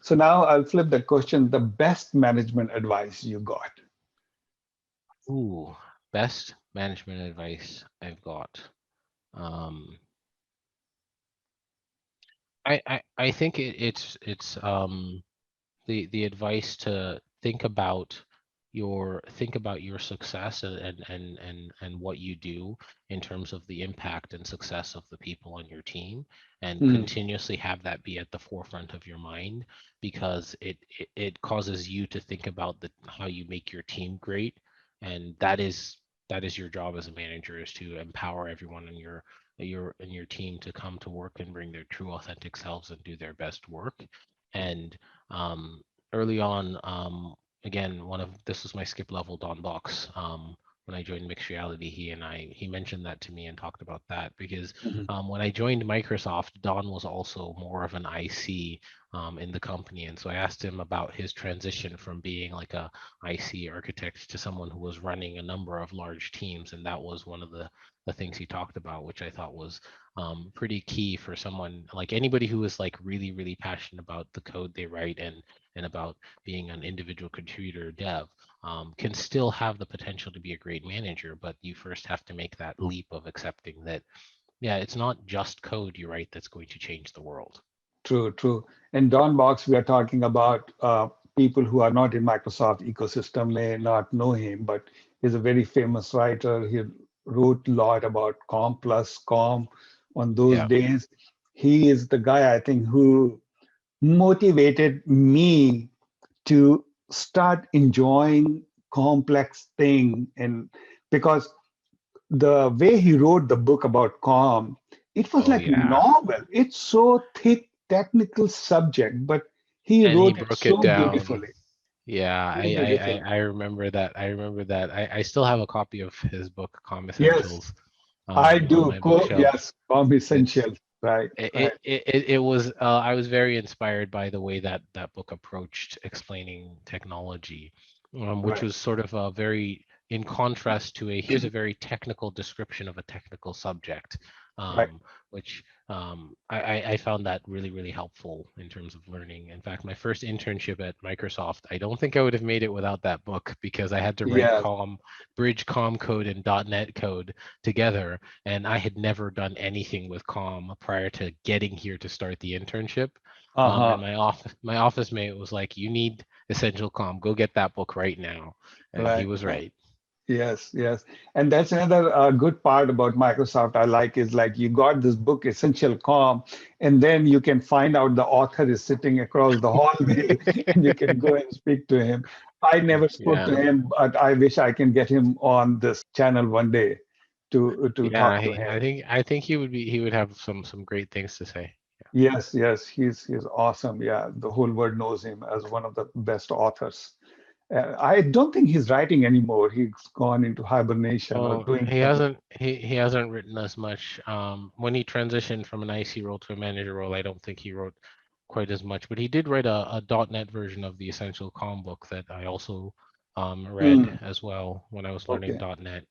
So now I'll flip the question, the best management advice you got. Ooh, best management advice I've got. Um, I think it's the advice to think about your success and what you do in terms of the impact and success of the people on your team, and Mm, continuously have that be at the forefront of your mind, because it causes you to think about how you make your team great. And that is your job as a manager, is to empower everyone in your team to come to work and bring their true authentic selves and do their best work. And um, early on, again, this was my skip level, Don Box. When I joined Mixed Reality, he mentioned that to me and talked about that, because mhm. when I joined Microsoft, Don was also more of an IC in the company. And so I asked him about his transition from being like a IC architect to someone who was running a number of large teams. And that was one of the things he talked about, which I thought was pretty key for someone, like anybody who is like really, really passionate about the code they write, and about being an individual contributor dev, can still have the potential to be a great manager. But you first have to make that leap of accepting that, yeah, it's not just code you write that's going to change the world. True, true. In Don Box, we are talking about people who are not in Microsoft ecosystem may not know him, but he's a very famous writer. He wrote a lot about Com plus Com on those Yeah. days. He is the guy, I think, who motivated me to start enjoying complex thing. And because the way he wrote the book about calm, it was Oh like yeah. novel. It's so thick, technical subject, but he And he wrote it broke it so down. beautifully, Yeah, so beautifully. I remember that. I remember that. I still have a copy of his book, Calm Yes, Essentials, I on do. my bookshelf. Yes, calm It's essentials. Right, right, it was I was very inspired by the way that that book approached explaining technology, which right, was sort of a very in contrast to a here's a very technical description of a technical subject, right. which I found that really, really helpful in terms of learning. In fact, my first internship at Microsoft, I don't think I would have made it without that book, because I had to write Yes. bridge com code and .NET code together, and I had never done anything with com prior to getting here to start the internship. And Uh-huh. my office mate was like, "You need essential com. Go get that book right now," and he Right, was right. right. Yes, yes. And that's another good part about Microsoft I like is like you got this book, Essential Com, and then you can find out the author is sitting across the hallway and you can go and speak to him. I never spoke to Yeah, him, but I wish I can get him on this channel one day to yeah. talk to him. I think he would have some great things to say. Yes, yes, he's awesome. Yeah, the whole world knows him as one of the best authors. I don't think he's writing anymore. He's gone into hibernation or Oh, doing something. he hasn't written as much. When he transitioned from an IC role to a manager role, I don't think he wrote quite as much, but he did write a .NET version of the Essential Com book that I also read Mm, as well when I was learning okay, .NET.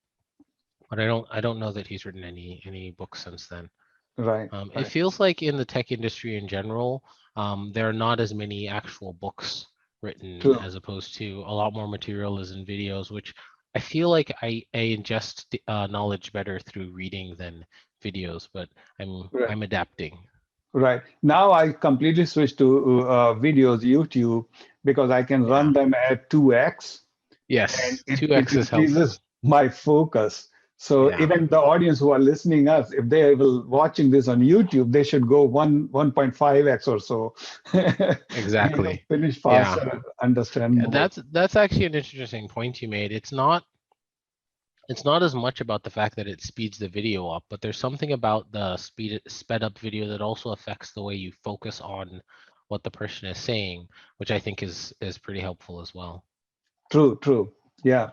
But I don't know that he's written any books since then. right, It right. feels like in the tech industry in general, there are not as many actual books written, True. as opposed to a lot more material is in videos, which I feel like I ingest knowledge better through reading than videos, but Right. I'm adapting. Right. Now I completely switched to videos, YouTube, because I can Yeah. run them at 2x and Yes, it 2x is helpful. increases my focus. So Yeah, even the audience who are listening us, if they will watching this on YouTube, they should go 1.5x or so. exactly. Finish Yeah. faster, understand more. That's actually an interesting point you made. It's not as much about the fact that it speeds the video up, but there's something about the sped up video that also affects the way you focus on what the person is saying, which I think is pretty helpful as well. True, true. Yeah.